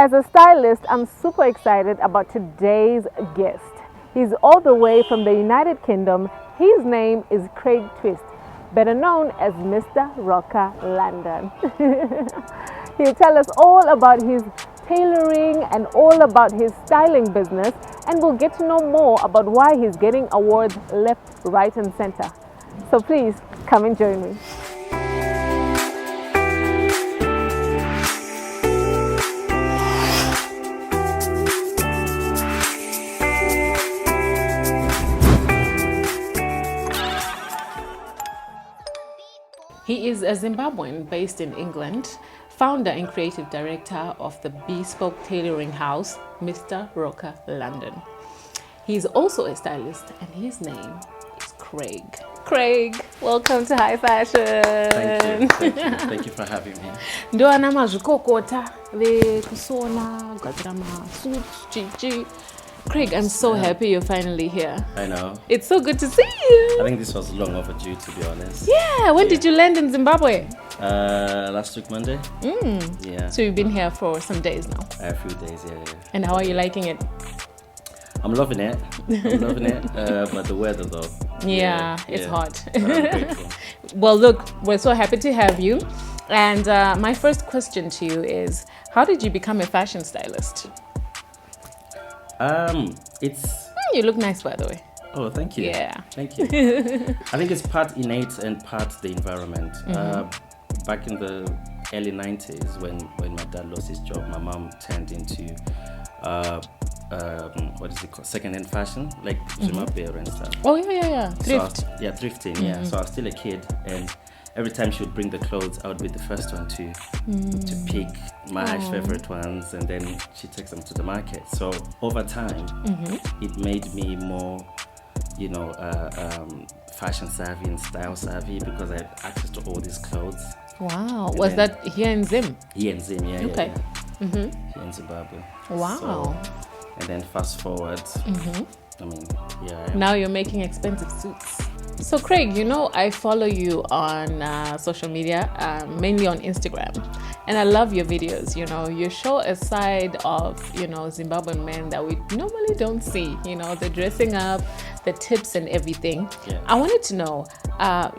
as a stylist, I'm super excited about today's guest. He's all the way from the United Kingdom. His name is Craig Twist, better known as Mr. Rocca London. He'll tell us all about his tailoring and all about his styling business, and we'll get to know more about why he's getting awards left, right and center. So please come and join me. He is a Zimbabwean based in England, founder and creative director of the bespoke tailoring house, Mr. Rocca London. He's also a stylist and his name is Craig. Craig, welcome to High Fashion. Thank you for having me. Ndo na mazvikokota vekusona kugadzira suits, GG. Craig, I'm so happy you're finally here. I know. It's so good to see you. I think this was long overdue, to be honest. Yeah, when did you land in Zimbabwe? Last week, Monday. Yeah. So you've been here for some days now? A few days, yeah. And how are you liking it? I'm loving it. But the weather, though. Yeah, it's hot. But I'm grateful. Well, look, we're so happy to have you. And my first question to you is, how did you become a fashion stylist? You look nice, by the way. Oh, thank you. Yeah. Thank you. I think it's part innate and part the environment. Back in the early 90s, when my dad lost his job, my mom turned into what is it called? Second-hand fashion, like Zimbabwe and stuff. Oh yeah. Thrift. So thrifting. Yeah. So I was still a kid, and every time she would bring the clothes, I would be the first one to pick my favorite ones, and then she takes them to the market. So over time, it made me more, fashion savvy and style savvy because I had access to all these clothes. Wow. Was that here in Zim? Here in Zim, yeah. Okay. Yeah. Here in Zimbabwe. Wow. So, and then fast forward, Now you're making expensive suits. So Craig, I follow you on social media, mainly on Instagram, and I love your videos. You show a side of, Zimbabwean men that we normally don't see, the dressing up, the tips and everything. Yeah. I wanted to know,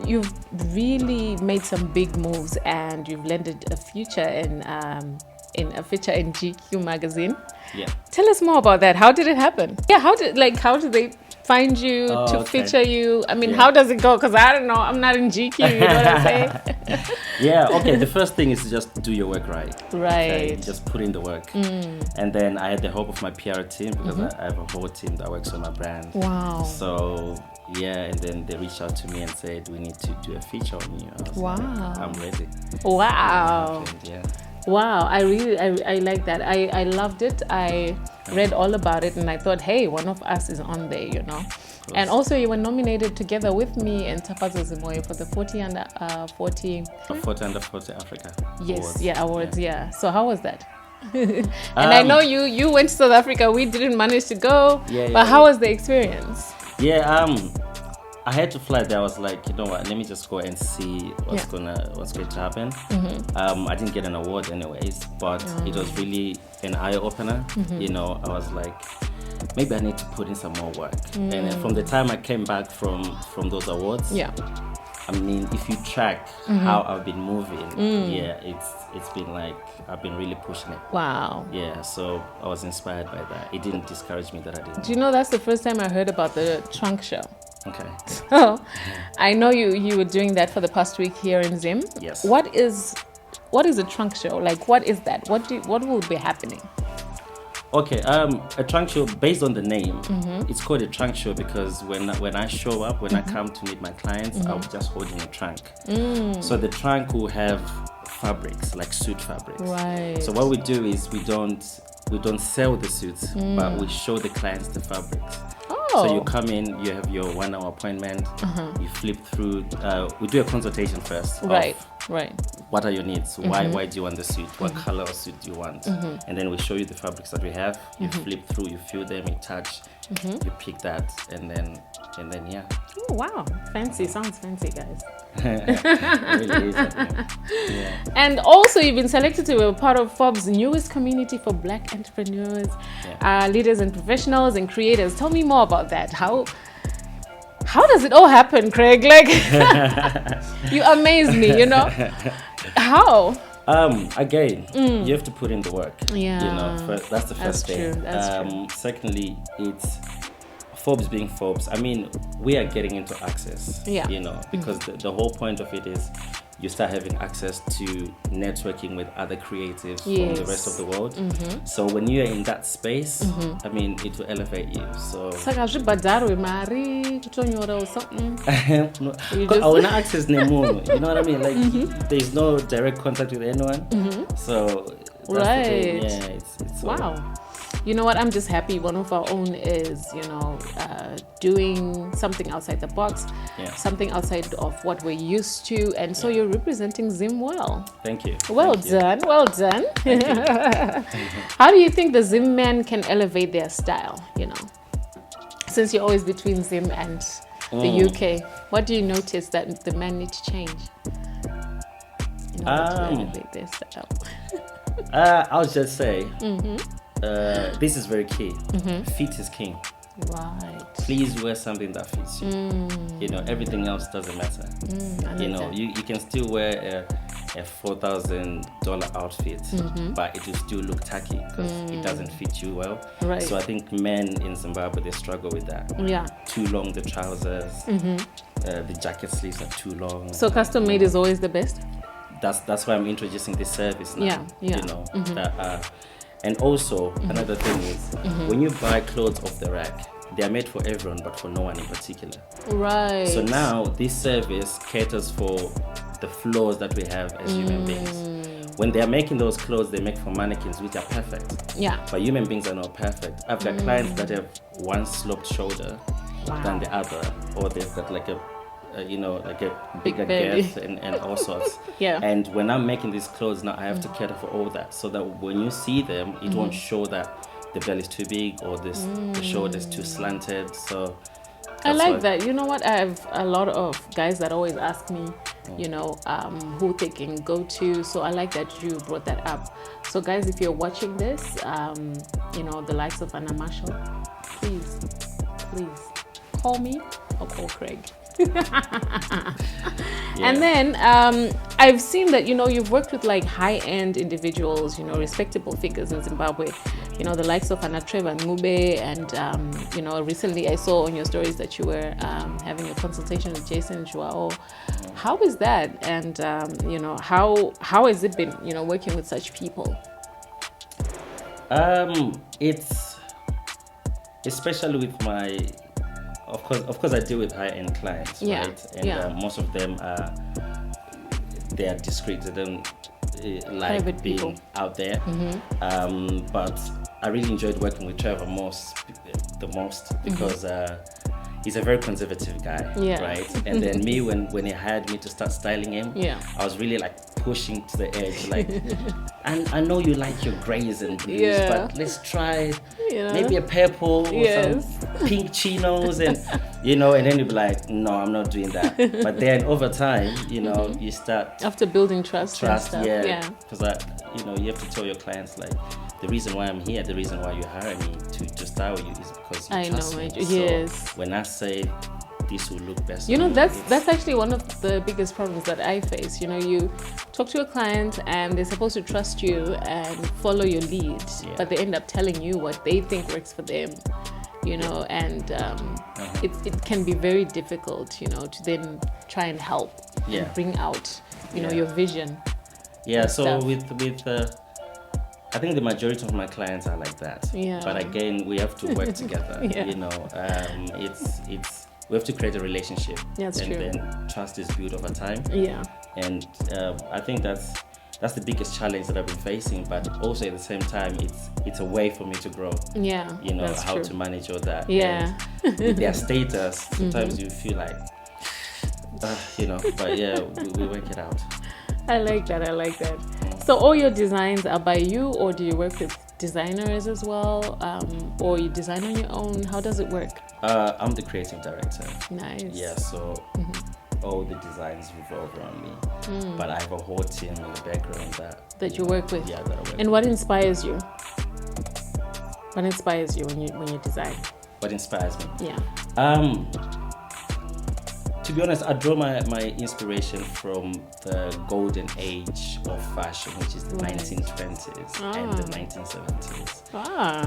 you've really made some big moves and you've landed a feature in GQ magazine. Yeah. Tell us more about that. How did it happen? Yeah, how did they find you to feature you? I mean, how does it go? Because I don't know. I'm not in GQ, you know what I'm saying? Yeah, okay. The first thing is to just do your work right. Right. Okay? Just put in the work. And then I had the help of my PR team because I have a whole team that works on my brand. Wow. So, yeah, and then they reached out to me and said, we need to do a feature on you. I was like, I'm ready. Wow. Yeah. Wow, I like that. I loved it. I read all about it and I thought, hey, one of us is on there, And also you were nominated together with me and Tafazo Zimoye for the 40 under 40 Africa. Yes, awards. Awards, yeah. So how was that? And I know you went to South Africa. We didn't manage to go. But how was the experience? I had to fly there. I was like, you know what? Let me just go and see what's going to happen. I didn't get an award anyways, but it was really an eye opener. I was like, maybe I need to put in some more work. And then from the time I came back from those awards, I mean, if you track how I've been moving, it's been like I've been really pushing it. Wow. Yeah, so I was inspired by that. It didn't discourage me that I didn't. Do you know that's the first time I heard about the trunk show? Okay. So, I know you were doing that for the past week here in Zim. Yes. What is a trunk show? Like, what is that? What will be happening? Okay, a trunk show, based on the name, it's called a trunk show because when I show up, when I come to meet my clients, I'm just holding a trunk. So the trunk will have fabrics, like suit fabrics. Right. So what we do is we don't sell the suits, but we show the clients the fabrics. So you come in, you have your 1 hour appointment, you flip through, we do a consultation first. Right. What are your needs? Why do you want the suit? What color of suit do you want? And then we show you the fabrics that we have. You flip through, you feel them, you touch, you pick that, and then and then yeah. Oh, wow, fancy. Sounds fancy, guys. It really is, I think. Yeah. And also, you've been selected to be a part of Forbes' newest community for Black entrepreneurs, leaders and professionals and creators. Tell me more about that. How does it all happen, Craig? Like, you amaze me, you know? How? Again, you have to put in the work. Yeah. You know, that's the first thing. True. That's true. Secondly, it's Forbes being Forbes. I mean, we are getting into access. Yeah. You know, because the whole point of it is you start having access to networking with other creatives from the rest of the world. So when you're in that space, I mean, it will elevate you. So or something. I will not access Nemo. You know what I mean? Like there's no direct contact with anyone. So that's the thing. Yeah, it's wow. You know what? I'm just happy one of our own is, doing something outside the box, something outside of what we're used to. And so you're representing Zim well. Thank you. Well done. Thank you. How do you think the Zim men can elevate their style, Since you're always between Zim and the UK, what do you notice that the men need to change in order to elevate their style? I'll just say, this is very key. Fit is king. Right. Please wear something that fits you. Everything else doesn't matter. You can still wear a $4,000 outfit, but it will still look tacky because it doesn't fit you well. Right. So I think men in Zimbabwe, they struggle with that. Yeah. Too long the trousers, the jacket sleeves are too long. So custom made is always the best? That's why I'm introducing this service now. Yeah. And also, another thing is, when you buy clothes off the rack, they are made for everyone, but for no one in particular. Right. So now, this service caters for the flaws that we have as human beings. When they are making those clothes, they make for mannequins, which are perfect. Yeah. But human beings are not perfect. I've got clients that have one sloped shoulder than the other, or they've got like a bigger girth and all sorts. Yeah. And when I'm making these clothes now, I have to cater for all that, so that when you see them, it won't show that the belly is too big or the shoulder is too slanted. So I like that. You know what? I have a lot of guys that always ask me, who they can go to. So I like that you brought that up. So guys, if you're watching this, the likes of Anna Marshall, please call me or call Craig. And then I've seen that you've worked with like high-end individuals, respectable figures in Zimbabwe, the likes of Anna Trevor Ngube, and recently I saw on your stories that you were having a consultation with Jason Joao. How is that? And how has it been working with such people? It's especially with my Of course, I deal with high-end clients, right? And most of them they are discreet. They don't like Private being people out there. But I really enjoyed working with Trevor the most because he's a very conservative guy, right? And then me, when he hired me to start styling him, I was really like pushing to the edge, like, and I know you like your grays and blues, but let's try maybe a purple or some pink chinos, and and then you'll be like, no, I'm not doing that. But then over time, you start after building trust and stuff. Because you have to tell your clients, like, the reason why I'm here, the reason why you hire me to style you is because you trust me. Yes. So when I say this will look best, that's actually one of the biggest problems that I face. You talk to a client and they're supposed to trust you and follow your lead, but they end up telling you what they think works for them. And it can be very difficult, to then try and help and bring out, your vision. Yeah. So with I think the majority of my clients are like that. Yeah. But again, we have to work together. We have to create a relationship. That's true. And then trust is built over time. Yeah. And I think that's the biggest challenge that I've been facing. But also at the same time, it's a way for me to grow. Yeah. That's how true. to manage all that. Yeah. And with their status, sometimes you feel like, but yeah, we work it out. I like that. So all your designs are by you, or do you work with designers as well? Or you design on your own? How does it work? I'm the creative director. Nice. Yeah, so all the designs revolve around me. But I have a whole team in the background that you work with. Yeah, that I work with. And what inspires you? What inspires you when you design? What inspires me? Yeah. To be honest, I draw my inspiration from the golden age of fashion, which is the 1920s and the 1970s,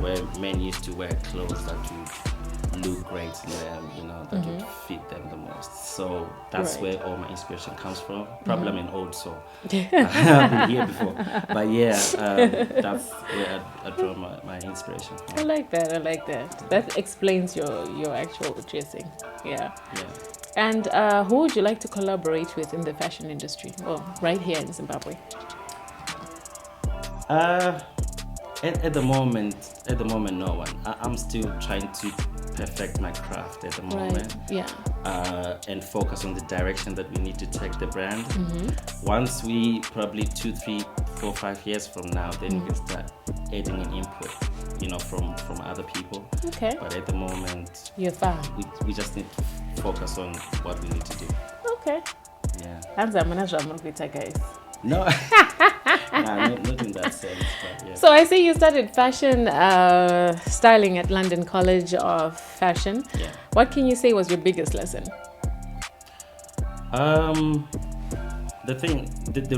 where men used to wear clothes that would look great in them, that would fit them the most. So that's where all my inspiration comes from. Probably I'm an old soul. I've been here before. But yeah, that's where I draw my inspiration from. I like that. That explains your actual dressing. Yeah. And who would you like to collaborate with in the fashion industry? Well, right here in Zimbabwe. At the moment, no one. I'm still trying to perfect my craft at the moment. Yeah. And focus on the direction that we need to take the brand. Once we probably 2, 3, 4, 5 years from now, then we can start adding an input, from other people. Okay. But at the moment, you're fine. We just need to focus on what we need to do. Okay. Yeah. Guys. No. Not in that sense, but yeah. So I see you studied fashion styling at London College of Fashion. Yeah. What can you say was your biggest lesson? The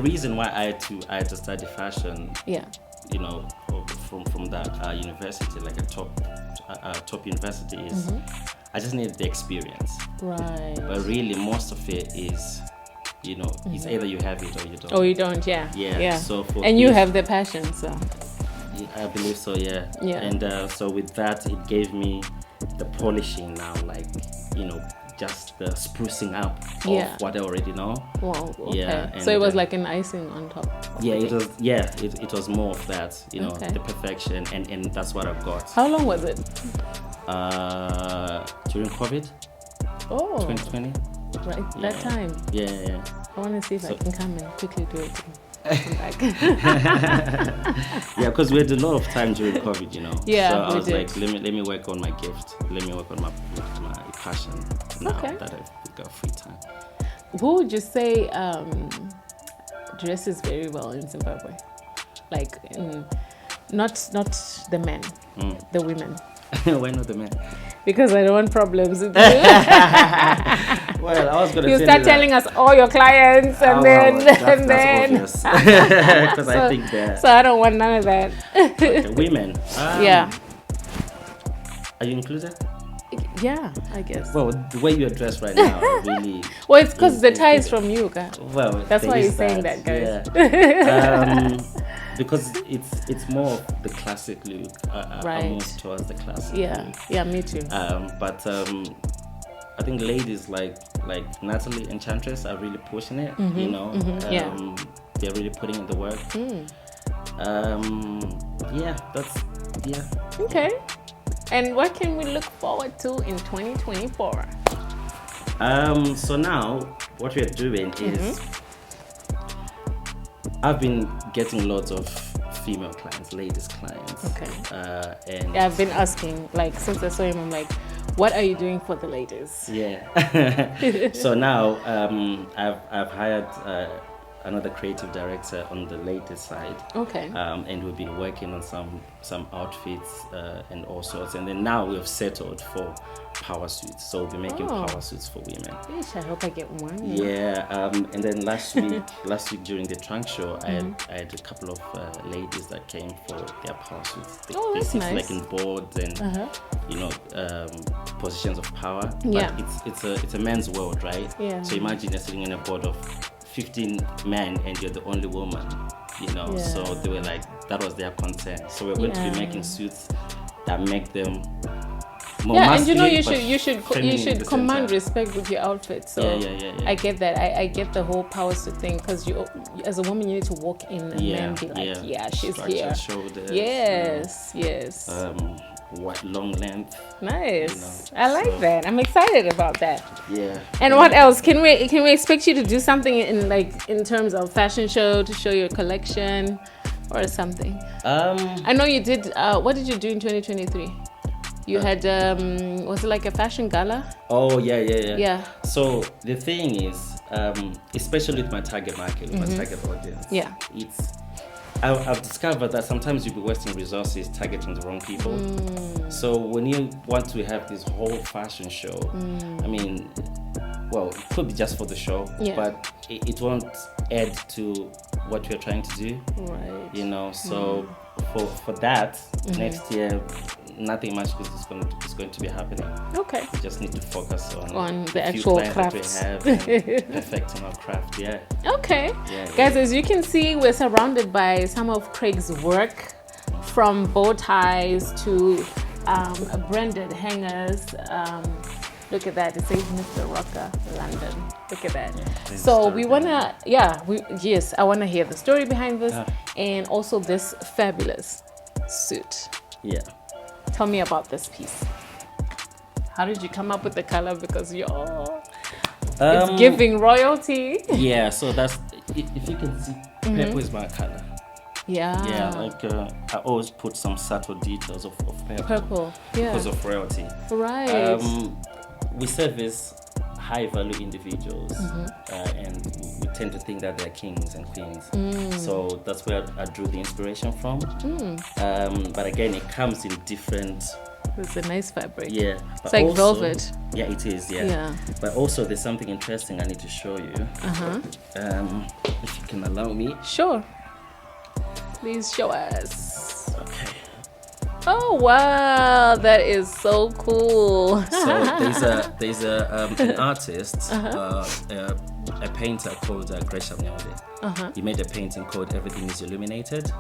reason why I had to study fashion. Yeah. From that university, like a top university, is I just needed the experience. Right. But really, most of it is. It's either you have it or you don't. Oh, you don't, yeah. Yeah. So you have the passion, so. I believe so, yeah. Yeah. And so with that, it gave me the polishing now, just the sprucing up of what I already know. Wow. Okay. Yeah. So it was like an icing on top. Yeah, it was. Yeah, it was more of that. The perfection, and that's what I've got. How long was it? During COVID. Oh. 2020. Right, that time. Yeah. I want to see if I can come and quickly do it. Yeah, because we had a lot of time during COVID, Yeah, so I was like, let me work on my gift. Let me work on my passion now that I've got free time. Who would you say dresses very well in Zimbabwe? Like, not the men, the women. Why not the men? Because I don't want problems with you. Well, I was going to you start telling us all your clients that's obvious. Because I think that. So I don't want none of that. Okay, women. Yeah. Are you included? Yeah, I guess. Well, the way you're dressed right now, really. Well, it's because the tie is from you, guys. Well, that's why you're saying that, guys. Yeah. Because it's more of the classic look. I move towards the classic look. Yeah, me too. But I think ladies like Natalie Enchantress are really pushing it. They're really putting in the work. Okay. And what can we look forward to in 2024? So now what we're doing is I've been getting lots of female clients, ladies clients. Okay. And I've been asking, since I saw him, I'm like, what are you doing for the ladies? Yeah. So now I've hired another creative director on the ladies side. Okay. And we've been working on some outfits and all sorts. And then now we've settled for power suits. So we'll be making power suits for women. I hope I get one. Yeah. And then last week during the trunk show, I had a couple of ladies that came for their power suits. That's nice. Like in boards and positions of power. Yeah. But it's a men's world, right? Yeah. So imagine you're sitting in a board of 15 men and you're the only woman, So they were like, that was their concern. So we're going to be making suits that make them more masculine, and you should command respect with your outfit. So yeah. I get that. I get the whole power suit thing, because you, as a woman, you need to walk in and then be like, she's here. Shoulders, yes. What long length? Nice. I like that. I'm excited about that. Yeah. And what else? Can we expect you to do something in terms of fashion show to show your collection or something? I know you did. What did you do in 2023? You had, was it like a fashion gala? Oh, yeah. Yeah. So the thing is, especially with my target market, with my target audience, Yeah. I've discovered that sometimes you'll be wasting resources targeting the wrong people. So when you want to have this whole fashion show, I mean, well, it could be just for the show, but it won't add to what you're trying to do. Right. You know, so for that, next year, nothing much is going to be happening. Okay. We just need to focus on the actual crafts that we have and perfecting our craft. Yeah. Okay. Yeah, Guys, as you can see, we're surrounded by some of Craig's work, from bow ties to branded hangers. Look at that. It says Mr. Rocca, London. Look at that. Yeah, so we wanna, yes, I wanna hear the story behind this, and also this fabulous suit. Yeah. Tell me about this piece. How did you come up with the color? Because it's giving royalty. Yeah. So that's, if you can see, purple is my color. Yeah. Yeah. Like I always put some subtle details of purple. Purple. Yeah. Because of royalty. Right. We service high value individuals, and we tend to think that they're kings and queens. So that's where I drew the inspiration from. But again, it comes in different. It's a nice fabric. Yeah. It's like also, velvet. Yeah, it is. Yeah. But also, there's something interesting I need to show you. If you can allow me. Sure. Please show us. Okay. Oh wow, that is so cool. So there's an artist, a painter called Gresham Nyaude. He made a painting called Everything Is Illuminated.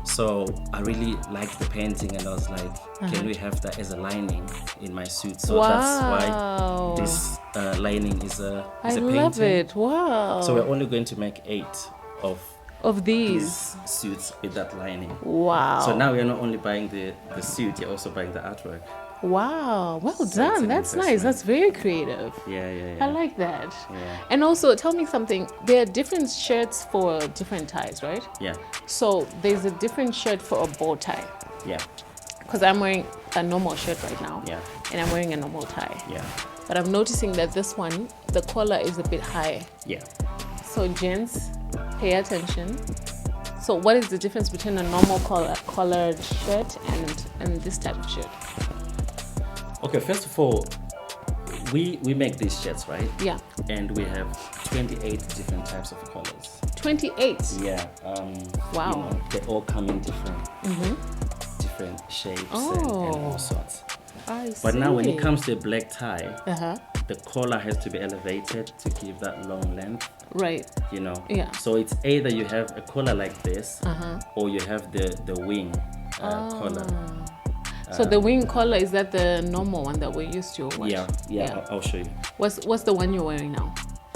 So I really liked the painting, and I was like, can we have that as a lining in my suit? So that's why this lining is a painting. I love it. Wow. So we're only going to make 8 of these suits with that lining. Wow. So now you're not only buying the suit, you're also buying the artwork. Wow. Well done. That's nice. That's very creative. Yeah. I like that. Yeah. And also, tell me something. There are different shirts for different ties, right? Yeah. So there's a different shirt for a bow tie. Yeah. Because I'm wearing a normal shirt right now. Yeah. And I'm wearing a normal tie. Yeah. But I'm noticing that this one, the collar is a bit high. Yeah. So gents, pay attention. So what is the difference between a normal collared shirt and this type of shirt? Okay, first of all, we make these shirts, right? Yeah. And we have 28 different types of colors. 28? Yeah. Wow. You know, they all come in different shapes and all sorts. I see. But now when it comes to a black tie, the collar has to be elevated to give that long length. Right. You know? Yeah. So it's either you have a collar like this, or you have the wing collar. So the wing collar, is that the normal one that we're used to? Or what? Yeah. I'll show you. What's the one you're wearing now?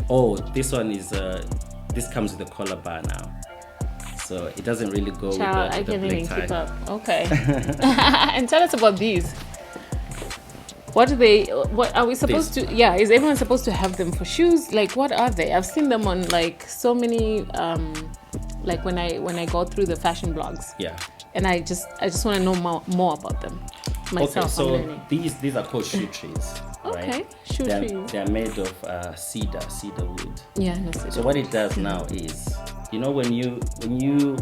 Oh, this one is this comes with a collar bar now, so it doesn't really go with the I can't black even tie. keep up. Okay. And tell us about these. What are we supposed to? Yeah, is everyone supposed to have them for shoes? Like, what are they? I've seen them on like so many, like when I go through the fashion blogs. Yeah. And I just want to know more about them myself. Okay, so these are called shoe trees. Okay, right? shoe trees. They're made of cedar wood. Yeah, no cedar. So what it does now is, you know, when you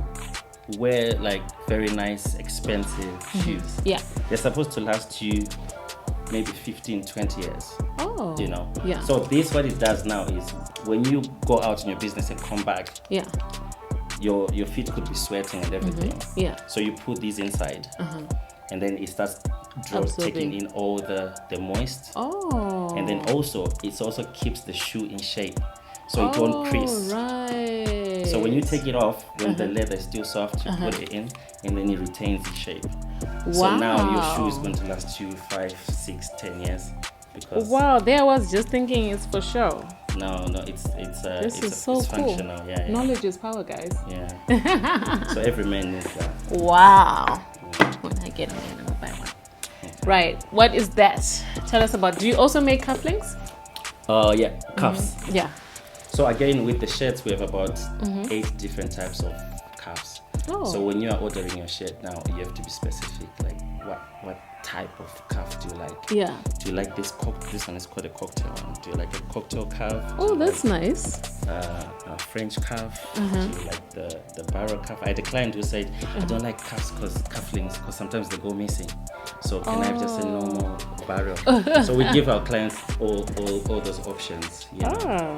wear like very nice, expensive shoes, they're supposed to last you maybe 15-20 years. Oh. You know? Yeah. So this, what it does now is, when you go out in your business and come back, your feet could be sweating and everything. Yeah. So you put these inside, and then it starts taking in all the moist. Oh. And then also, it also keeps the shoe in shape, so it won't crease. Right. So when you take it off, when the leather is still soft, you put it in, and then it retains its shape. Wow. So now your shoe is going to last you 5, 6, 10 years. Because wow, there I was just thinking it's for show. No, it's so cool. Functional. Yeah. Knowledge is power, guys. Yeah. So every man needs that. Wow. When I get a man, I'm gonna buy one. Right. What is that? Tell us about. Do you also make cufflinks? Yeah, cuffs. Yeah. So again, with the shirts, we have about 8 different types of cuffs. Oh. So when you are ordering your shirt now, you have to be specific, like what type of cuff do you like? Yeah. Do you like this one is called a cocktail one. Do you like a cocktail cuff? Oh, that's nice. A French cuff. Do you like the barrel cuff? I had a client who said, I don't like cuffs cufflinks because sometimes they go missing. So can I have just a normal barrel? So we give our clients all those options, you know,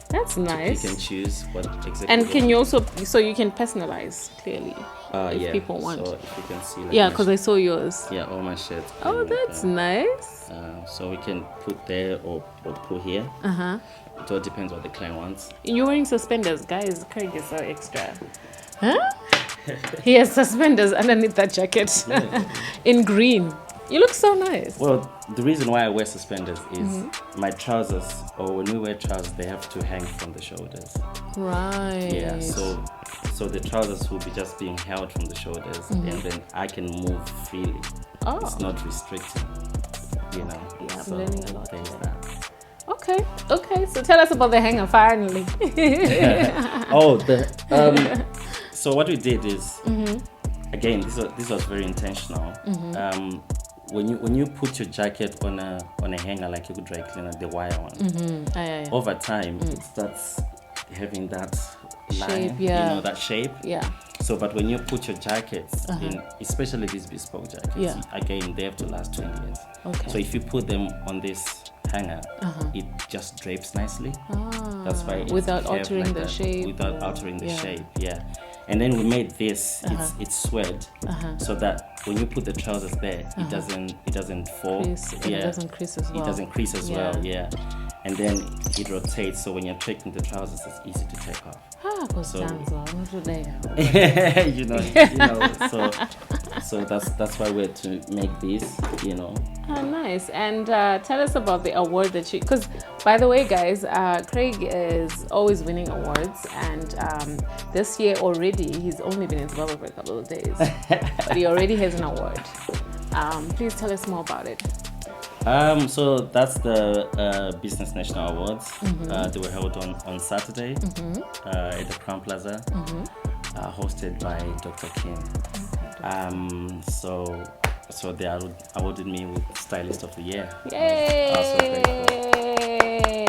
That's nice. You can choose what exactly. And can you also, so you can personalize clearly if people want. So if you can see, like, yeah, because I saw yours. Yeah, all my shirts. Oh, that's nice. So we can put there or put here. It all depends what the client wants. You're wearing suspenders, guys. Craig is so extra. Huh? He has suspenders underneath that jacket in green. You look so nice. Well, the reason why I wear suspenders is my trousers, or when we wear trousers, they have to hang from the shoulders. Right. Yeah, so the trousers will be just being held from the shoulders, and then I can move freely. Oh. It's not restricting, you know. Yeah, I'm so learning a lot there's today. that. Okay. So tell us about the hanger finally. Oh, so what we did is, again, this was very intentional. When you put your jacket on a hanger, like you could dry cleaner, the wire one, over time it starts having that line, Shape, yeah. you know, that shape. Yeah. So, but when you put your jackets in, especially these bespoke jackets, again, they have to last 20 years. Okay. So if you put them on this hanger, it just drapes nicely. That's why it's without curved altering like the that. shape. Without altering the shape, yeah. And then we made this. It's swelled, so that when you put the trousers there, it doesn't fall. It doesn't crease as well. It doesn't crease as well. Yeah. And then it rotates, so when you're taking the trousers, it's easy to take off. you know. So that's why we're to make this, you know. Oh, nice. And tell us about the award that because by the way, guys, Craig is always winning awards, and this year already he's only been in Zimbabwe for a couple of days, but he already has an award. Please tell us more about it. So that's the Business National Awards. They were held on Saturday at the Crown Plaza, hosted by Dr. King. So they awarded me with Stylist of the Year. Yay!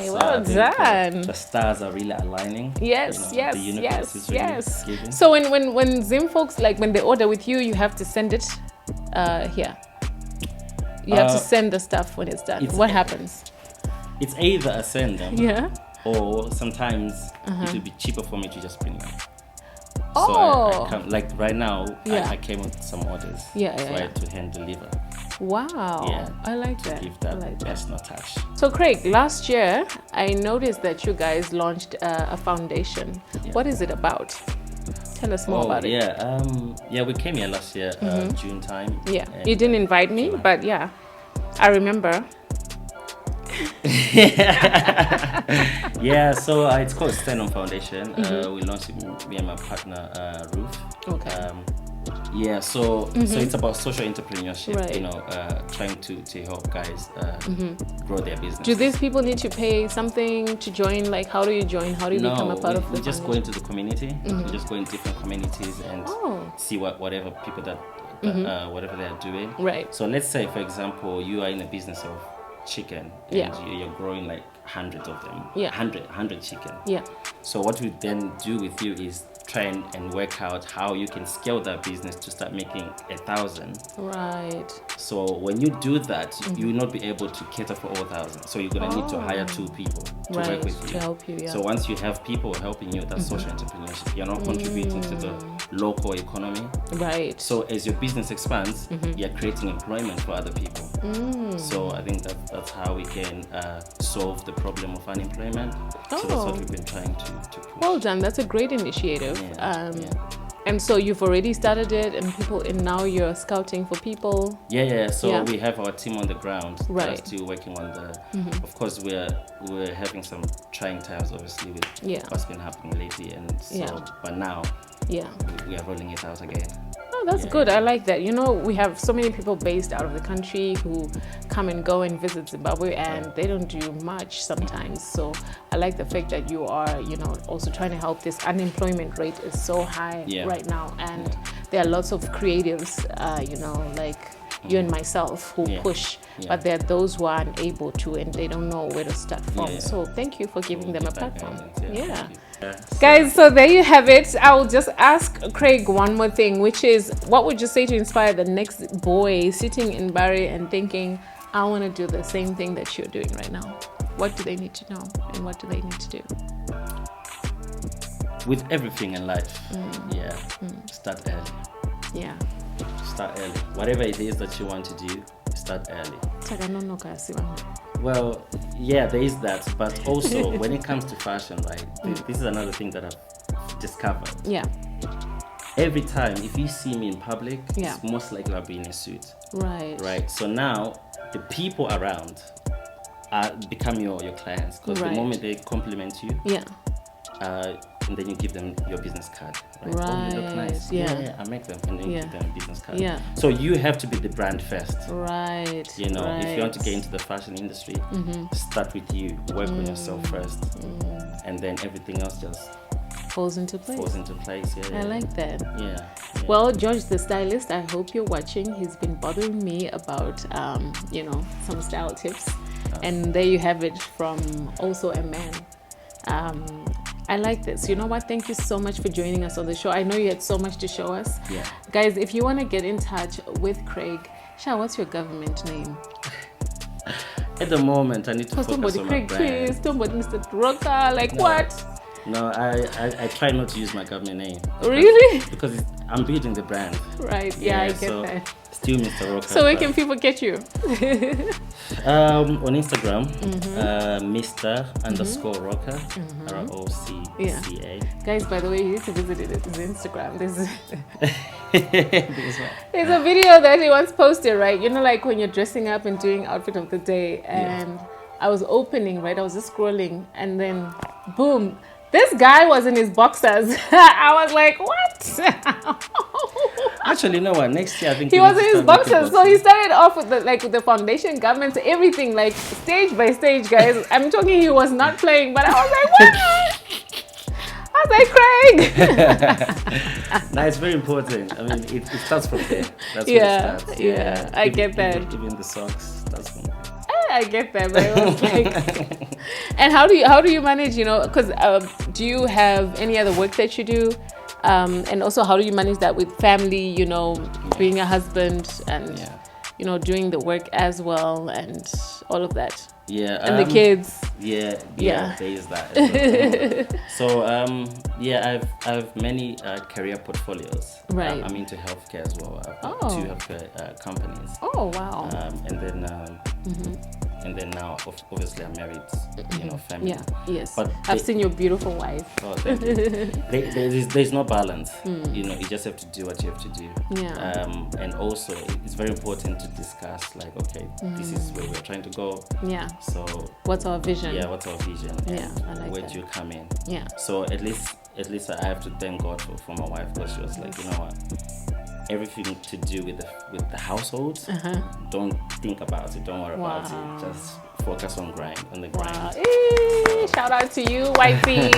So well done. The stars are really aligning. Yes, you know, the universe is really giving. So when Zim folks, like when they order with you, you have to send it here. You have to send the stuff when it's done. What happens? It's either I send them, or sometimes it would be cheaper for me to just print them. Oh. So I come, like right now, I came with some orders. So I had to hand deliver. Wow. Yeah. I like to that. give that personal touch. So Craig, last year I noticed that you guys launched a foundation. What is it about? Tell us more about it. Yeah, we came here last year, June time. Yeah, you didn't invite me, but yeah, I remember. Yeah, so it's called Stand On Foundation. We launched it, me and my partner, Ruth. Okay. So it's about social entrepreneurship, you know, trying to help guys grow their business. Do these people need to pay something to join? Like, how do you join? How do you become a part of the we just go into the community. We just go in different communities and see whatever people that whatever they are doing. Right. So let's say, for example, you are in a business of chicken and you're growing like hundreds of them. 100 chicken. Yeah. So what we then do with you is try and work out how you can scale that business to start making 1,000. Right. So when you do that, you will not be able to cater for all 1,000. So you're gonna need to hire 2 people to work with you. To help you, So once you have people helping you, that's social entrepreneurship. You're not contributing to the local economy. Right. So as your business expands, you're creating employment for other people. So I think that's how we can solve the problem of unemployment. So that's what we've been trying to push. Well done. That's a great initiative. And so you've already started it, and now you're scouting for people. So we have our team on the ground. Right. We're still working on the. Of course, we're having some trying times, obviously, with what's been happening lately, and so. But now, we are rolling it out again. Oh, that's good. I like that. You know, we have so many people based out of the country who come and go and visit Zimbabwe, and they don't do much sometimes. So I like the fact that you are, you know, also trying to help. This unemployment rate is so high right now, and there are lots of creatives, you know, like you and myself who push, but there are those who are unable to and they don't know where to start from. So thank you for giving them a platform. Guys, so there you have it. I will just ask Craig one more thing, which is, what would you say to inspire the next boy sitting in Bari and thinking, I want to do the same thing that you're doing right now? What do they need to know and what do they need to do? With everything in life, start early. Start early. Whatever it is that you want to do, start early. Well, yeah, there is that, but also when it comes to fashion, right, this is another thing that I've discovered. Every time, if you see me in public, it's most likely I'll be in a suit. Right. So now, the people around become your clients, because the moment they compliment you, and then you give them your business card. Right. Oh, you look nice. I make them, and then you give them a business card. So you have to be the brand first. You know, if you want to get into the fashion industry, start with you. Work on yourself first, and then everything else just falls into place. I like that. Well, George the stylist, I hope you're watching. He's been bothering me about you know, some style tips, and there you have it from also a man. I like this. You know what? Thank you so much for joining us on the show. I know you had so much to show us. Guys, if you want to get in touch with Craig, Sha, what's your government name? At the moment, I need to focus on Craig my brand. Twist, somebody Mr. Rocca, like what? No, I try not to use my government name. Really? Because I'm building the brand. Right, I get that. Still Mr. Rocca. So where can people get you? On Instagram, Mr_Rocca, ROCCA. Guys, by the way, you need to visit his Instagram. There's a video that he once posted, right? You know, like when you're dressing up and doing outfit of the day, and I was opening, right? I was just scrolling, and then boom, this guy was in his boxers. I was like, what? Actually, you know what? Next year, I think he was in his boxers. So he started off with the foundation, garments, everything, like stage by stage, guys. I'm talking, he was not playing, but I was like, what? I was like, Craig. No, it's very important. I mean, it starts from there. That's where it starts. I get that. Even the socks starts from there. I get that, but it was like, and how do you manage, you know, because do you have any other work that you do, and also how do you manage that with family, you know, being a husband and you know, doing the work as well and all of that, and the kids, there is that as well. So I have many career portfolios. Right. I'm into healthcare as well. I've got 2 healthcare companies. Oh wow. And then now, obviously, I'm married, you know, family. But I've seen your beautiful wife. Oh, thank you. There's no balance. You know, you just have to do what you have to do. And also, it's very important to discuss, like, okay, this is where we're trying to go. So what's our vision? What's our vision? I like where that. do you come in? So at least I have to thank God for my wife, because she was like, you know what? Everything to do with the household, don't think about it, don't worry about it, just focus on the grind. Shout out to you, wifey.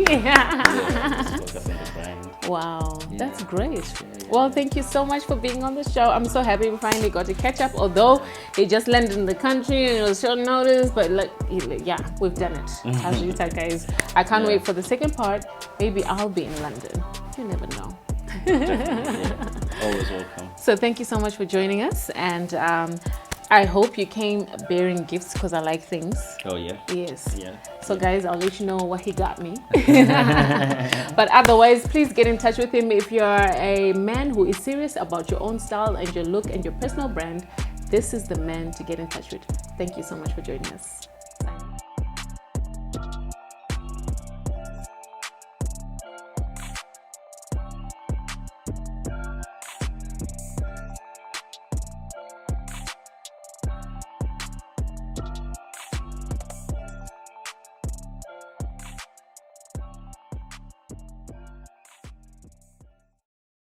Just focus on the grind. Wow, that's great. Well, thank you so much for being on the show. I'm so happy we finally got to catch up, although he just landed in the country and it was short notice, but like, we've done it. As you said, guys, I can't wait for the second part. Maybe I'll be in London. You never know. Always welcome. So thank you so much for joining us, and I hope you came bearing gifts, because I like things. Oh yeah. Yes. So guys, I'll let you know what he got me. But otherwise, please get in touch with him if you're a man who is serious about your own style and your look and your personal brand. This is the man to get in touch with. Thank you so much for joining us.